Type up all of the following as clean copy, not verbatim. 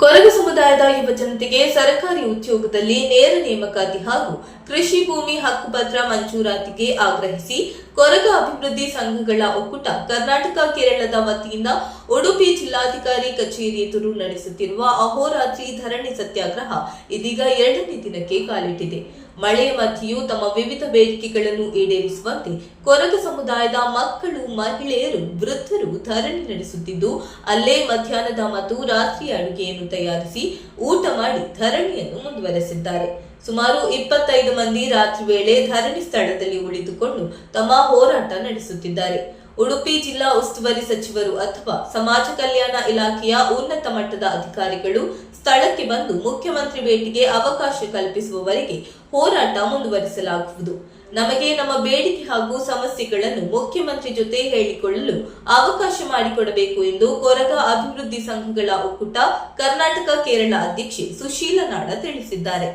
ಕೊರಗ ಸಮುದಾಯದ ಯುವ ಜನತೆಗೆ ಸರ್ಕಾರಿ ಉದ್ಯೋಗದಲ್ಲಿ ನೇರ ನೇಮಕಾತಿ ಹಾಗೂ ಕೃಷಿ ಭೂಮಿ ಹಕ್ಕುಪತ್ರ ಮಂಜೂರಾತಿಗೆ ಆಗ್ರಹಿಸಿ ಕೊರಗ ಅಭಿವೃದ್ಧಿ ಸಂಘಗಳ ಒಕ್ಕೂಟ ಕರ್ನಾಟಕ ಕೇರಳದ ವತಿಯಿಂದ ಉಡುಪಿ ಜಿಲ್ಲಾಧಿಕಾರಿ ಕಚೇರಿ ಎದುರು ನಡೆಸುತ್ತಿರುವ ಅಹೋರಾತ್ರಿ ಧರಣಿ ಸತ್ಯಾಗ್ರಹ ಇದೀಗ 2ನೇ ದಿನಕ್ಕೆ ಕಾಲಿಟ್ಟಿದೆ. ಮಳೆಯ ಮಧ್ಯೆಯೂ ತಮ್ಮ ವಿವಿಧ ಬೇಡಿಕೆಗಳನ್ನು ಈಡೇರಿಸುವಂತೆ ಕೊರಗ ಸಮುದಾಯದ ಮಕ್ಕಳು, ಮಹಿಳೆಯರು, ವೃದ್ಧರು ಧರಣಿ ನಡೆಸುತ್ತಿದ್ದು, ಅಲ್ಲೇ ಮಧ್ಯಾಹ್ನದ ಮತ್ತು ರಾತ್ರಿ ಅಡುಗೆಯನ್ನು ತಯಾರಿಸಿ ಊಟ ಮಾಡಿ ಧರಣಿಯನ್ನು ಮುಂದುವರೆಸಿದ್ದಾರೆ. ಸುಮಾರು 25 ಮಂದಿ ರಾತ್ರಿ ವೇಳೆ ಧರಣಿ ಸ್ಥಳದಲ್ಲಿ ಉಳಿದುಕೊಂಡು ತಮ್ಮ ಹೋರಾಟ ನಡೆಸುತ್ತಿದ್ದಾರೆ. ಉಡುಪಿ ಜಿಲ್ಲಾ ಉಸ್ತುವಾರಿ ಸಚಿವರು ಅಥವಾ ಸಮಾಜ ಕಲ್ಯಾಣ ಇಲಾಖೆಯ ಉನ್ನತ ಮಟ್ಟದ ಅಧಿಕಾರಿಗಳು ಸ್ಥಳಕ್ಕೆ ಬಂದು ಮುಖ್ಯಮಂತ್ರಿ ಭೇಟಿಗೆ ಅವಕಾಶ ಕಲ್ಪಿಸುವವರೆಗೆ ಹೋರಾಟ ಮುಂದುವರಿಸಲಾಗುವುದು. ನಮಗೆ ನಮ್ಮ ಬೇಡಿಕೆ ಹಾಗೂ ಸಮಸ್ಯೆಗಳನ್ನು ಮುಖ್ಯಮಂತ್ರಿ ಜೊತೆ ಹೇಳಿಕೊಳ್ಳಲು ಅವಕಾಶ ಮಾಡಿಕೊಡಬೇಕು ಎಂದು ಕೊರಗ ಅಭಿವೃದ್ಧಿ ಸಂಘಗಳ ಒಕ್ಕೂಟ ಕರ್ನಾಟಕ ಕೇರಳ ಅಧ್ಯಕ್ಷೆ ಸುಶೀಲ ನಾಡ ತಿಳಿಸಿದ್ದಾರೆ.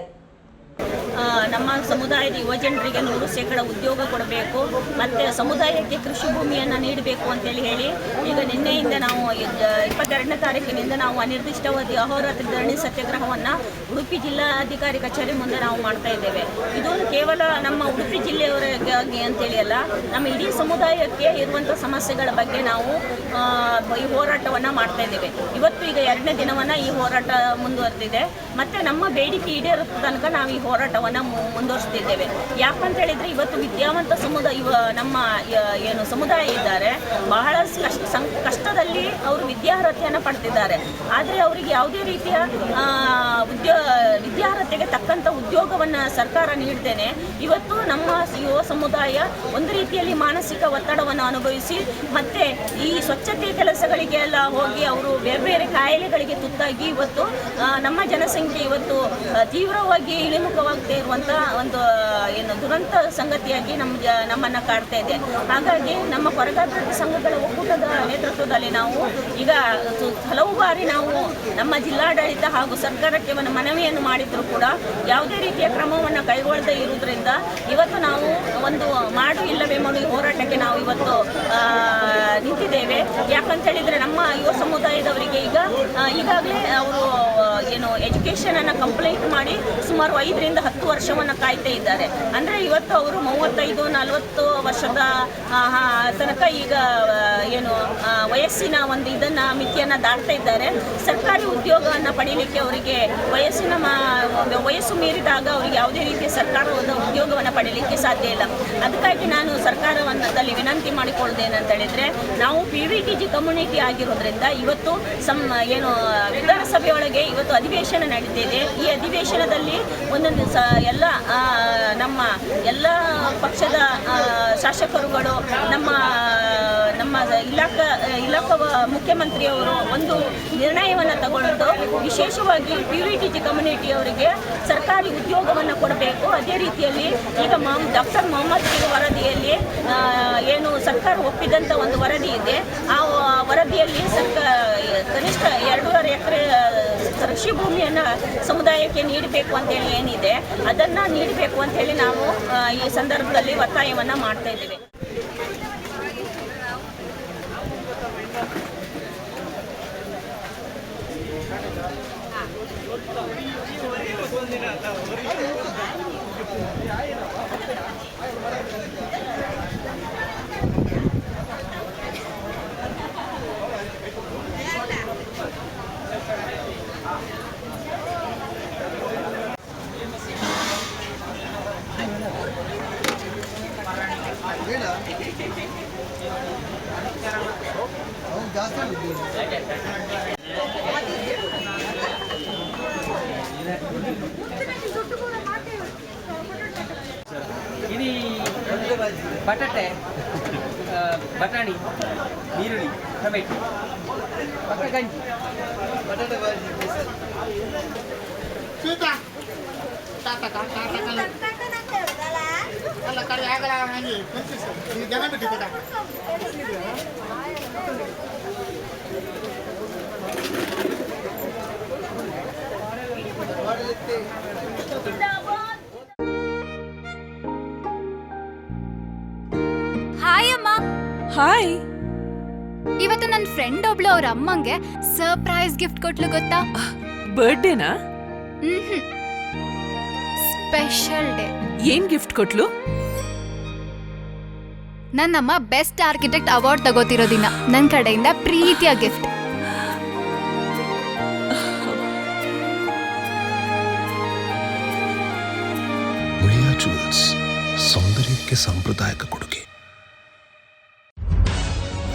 ನಮ್ಮ ಸಮುದಾಯದ ಯುವಜನರಿಗೆ 100% ಉದ್ಯೋಗ ಕೊಡಬೇಕು, ಮತ್ತು ಸಮುದಾಯಕ್ಕೆ ಕೃಷಿ ಭೂಮಿಯನ್ನು ನೀಡಬೇಕು ಅಂತೇಳಿ ಹೇಳಿ ಈಗ ನಿನ್ನೆಯಿಂದ ನಾವು 22ನೇ ತಾರೀಕಿನಿಂದ ನಾವು ಅನಿರ್ದಿಷ್ಟಾವಧಿ ಅಹೋರಾತ್ರಿ ಧರಣಿ ಸತ್ಯಾಗ್ರಹವನ್ನು ಉಡುಪಿ ಜಿಲ್ಲಾಧಿಕಾರಿ ಕಚೇರಿ ಮುಂದೆ ನಾವು ಮಾಡ್ತಾ ಇದ್ದೇವೆ. ಇದು ಕೇವಲ ನಮ್ಮ ಉಡುಪಿ ಜಿಲ್ಲೆಯವರಿಗೆ ಅಂತೇಳಿ ಅಲ್ಲ, ನಮ್ಮ ಇಡೀ ಸಮುದಾಯಕ್ಕೆ ಇರುವಂಥ ಸಮಸ್ಯೆಗಳ ಬಗ್ಗೆ ನಾವು ಈ ಹೋರಾಟವನ್ನು ಮಾಡ್ತಾ ಇದ್ದೇವೆ. ಇವತ್ತು ಈಗ 2ನೇ ದಿನವನ್ನು ಈ ಹೋರಾಟ ಮುಂದುವರೆದಿದೆ. ಮತ್ತು ನಮ್ಮ ಬೇಡಿಕೆ ಈಡೇರೋ ತನಕ ನಾವು ಈ ಹೋರಾಟವನ್ನು ಮುಂದುವರಿಸ್ತಿದ್ದೇವೆ. ಯಾಕಂತ ಹೇಳಿದರೆ ಇವತ್ತು ವಿದ್ಯಾವಂತ ನಮ್ಮ ಏನು ಸಮುದಾಯ ಇದ್ದಾರೆ, ಬಹಳ ಕಷ್ಟದಲ್ಲಿ ಅವರು ವಿದ್ಯಾರ್ಹತೆಯನ್ನು ಪಡ್ತಿದ್ದಾರೆ. ಆದರೆ ಅವರಿಗೆ ಯಾವುದೇ ರೀತಿಯ ವಿದ್ಯಾರ್ಹತೆಗೆ ತಕ್ಕಂಥ ಉದ್ಯೋಗವನ್ನು ಸರ್ಕಾರ ನೀಡ್ತೇನೆ ಇವತ್ತು ನಮ್ಮ ಯುವ ಸಮುದಾಯ ಒಂದು ರೀತಿಯಲ್ಲಿ ಮಾನಸಿಕ ಒತ್ತಡವನ್ನು ಅನುಭವಿಸಿ ಮತ್ತು ಈ ಸ್ವಚ್ಛತೆ ಕೆಲಸಗಳಿಗೆಲ್ಲ ಹೋಗಿ ಅವರು ಬೇರೆ ಬೇರೆ ಕಾಯಿಲೆಗಳಿಗೆ ತುತ್ತಾಗಿ ಇವತ್ತು ನಮ್ಮ ಜನಸಂಖ್ಯೆ ಇವತ್ತು ತೀವ್ರವಾಗಿ ಇಳಿಮುಖವಾಗ್ತಾ ಇರುವಂಥ ಒಂದು ಏನು ದುರಂತ ಸಂಗತಿಯಾಗಿ ನಮ್ಮನ್ನು ಕಾಡ್ತಾ ಇದೆ. ಹಾಗಾಗಿ ನಮ್ಮ ಕೊರಗಾಭಿವೃದ್ಧಿ ಸಂಘಗಳ ಒಕ್ಕೂಟದ ನೇತೃತ್ವದಲ್ಲಿ ನಾವು ಈಗ ಹಲವು ಬಾರಿ ನಾವು ನಮ್ಮ ಜಿಲ್ಲಾಡಳಿತ ಹಾಗೂ ಸರ್ಕಾರಕ್ಕೆ ಒಂದು ಮನವಿಯನ್ನು ಮಾಡಿದರೂ ಕೂಡ ಯಾವುದೇ ರೀತಿಯ ಕ್ರಮವನ್ನು ಕೈಗೊಳ್ಳದೇ ಇರುವುದರಿಂದ ಇವತ್ತು ನಾವು ಒಂದು ಮಾಡು ಇಲ್ಲವೇ ಮಾಡು ಹೋರಾಟಕ್ಕೆ ನಾವು ಇವತ್ತು ನಿಂತಿದ್ದೇವೆ. ಯಾಕಂತ ಹೇಳಿದರೆ ನಮ್ಮ ಯುವ ಸಮುದಾಯದವರಿಗೆ ಈಗಾಗಲೇ ಅವರು ಏನು ಎಜುಕೇಷನನ್ನು ಕಂಪ್ಲೀಟ್ ಮಾಡಿ ಸುಮಾರು 5 ರಿಂದ 10 ವರ್ಷವನ್ನು ಕಾಯ್ತಾ ಇದ್ದಾರೆ. ಅಂದರೆ ಇವತ್ತು ಅವರು 35-40 ವರ್ಷದ ತನಕ ಈಗ ಏನು ವಯಸ್ಸಿನ ಒಂದು ಇದನ್ನು ಮಿತಿಯನ್ನು ದಾಟ್ತಾ ಇದ್ದಾರೆ. ಸರ್ಕಾರಿ ಉದ್ಯೋಗವನ್ನು ಪಡೀಲಿಕ್ಕೆ ಅವರಿಗೆ ವಯಸ್ಸು ಮೀರಿದಾಗ ಅವರಿಗೆ ಯಾವುದೇ ರೀತಿಯ ಸರ್ಕಾರದ ಉದ್ಯೋಗವನ್ನು ಪಡೀಲಿಕ್ಕೆ ಸಾಧ್ಯ ಇಲ್ಲ. ಅದಕ್ಕಾಗಿ ನಾನು ಸರ್ಕಾರದಲ್ಲಿ ವಿನಂತಿ ಮಾಡಿಕೊಳ್ಳೋದೇನಂತ ಹೇಳಿದರೆ, ನಾವು PVTG ಕಮ್ಯುನಿಟಿ ಆಗಿರೋದ್ರಿಂದ ಇವತ್ತು ವಿಧಾನಸಭೆಯೊಳಗೆ ಇವತ್ತು ಅಧಿವೇಶನ ನಡೀತಿದೆ. ಈ ಅಧಿವೇಶನದಲ್ಲಿ ಒಂದೊಂದು ನಮ್ಮ ಎಲ್ಲ ಪಕ್ಷದ ಶಾಸಕರುಗಳು ನಮ್ಮ ಇಲಾಖಾ ಮುಖ್ಯಮಂತ್ರಿಯವರು ಒಂದು ನಿರ್ಣಯವನ್ನು ತಗೊಂಡು ವಿಶೇಷವಾಗಿ PVTG ಕಮ್ಯುನಿಟಿಯವರಿಗೆ ಸರ್ಕಾರಿ ಉದ್ಯೋಗವನ್ನು ಕೊಡಬೇಕು. ಅದೇ ರೀತಿಯಲ್ಲಿ ಈಗ ಡಾಕ್ಟರ್ ಮೊಹಮ್ಮದ್ ವರದಿಯಲ್ಲಿ ಏನು ಸರ್ಕಾರ ಒಪ್ಪಿದಂಥ ಒಂದು ವರದಿ ಇದೆ. ಆ ವರದಿಯಲ್ಲಿ ಕನಿಷ್ಠ 2.5 ಎಕರೆ ಕೃಷಿ ಭೂಮಿಯನ್ನು ಸಮುದಾಯಕ್ಕೆ ನೀಡಬೇಕು ಅಂತೇಳಿ ಏನಿದೆ ಅದನ್ನು ನೀಡಬೇಕು ಅಂತೇಳಿ ನಾವು ಈ ಸಂದರ್ಭದಲ್ಲಿ ಒತ್ತಾಯವನ್ನು ಮಾಡ್ತಾ ಇದ್ದೇವೆ. ఇది ಬಟಾಟೆ, ಬಟಾಣಿ, ಈರುಳ್ಳಿ, ಟೊಮೆಟೊ, ಮತ್ತೆ ಗಂಜಿ, ಬಟಾಟೆ ಬಾಜಿ, ಸೀತಾ ಅಲ್ಲ ಕಡೆ ಆಗಲ್ಲ ಹಾಗೆ ಈ ಜನ ಬಿಟ್ಟಿದ್ದ ಹಾಯ್ ಅಮ್ಮ. ಹಾಯ್. ಇವತ್ತು ನನ್ನ ಫ್ರೆಂಡ್ ಒಬ್ಳು ಅವ್ರ ಅಮ್ಮಂಗೆ ಸರ್ಪ್ರೈಸ್ ಗಿಫ್ಟ್ ಕೊಟ್ಲು ಗೊತ್ತಾ? ಬರ್ಡೇನಾ? Special day. ಏನ್ ಗಿಫ್ಟ್ ಕೊಟ್ಲು? ನನ್ನಮ್ಮ ಬೆಸ್ಟ್ ಆರ್ಕಿಟೆಕ್ಟ್ ಅವಾರ್ಡ್ ತಗೋತಿರೋ ದಿನ ನನ್ನ ಕಡೆಯಿಂದ ಪ್ರೀತಿಯ ಗಿಫ್ಟ್. ಉಳಿಯಾ ಜುವೆಲ್ಸ್, ಸೌಂದರ್ಯಕ್ಕೆ ಸಾಂಪ್ರದಾಯಿಕ ಕೊಡುಗೆ.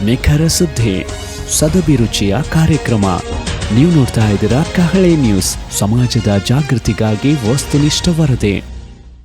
ನಿಖರ ಸುದ್ದಿ, ಸದಭಿರುಚಿಯ ಕಾರ್ಯಕ್ರಮ. ನೀವು ನೋಡ್ತಾ ಇದ್ದೀರಾ ಕಹಳೆ ನ್ಯೂಸ್, ಸಮಾಜದ ಜಾಗೃತಿಗಾಗಿ ವಸ್ತುನಿಷ್ಠ ವರದಿ.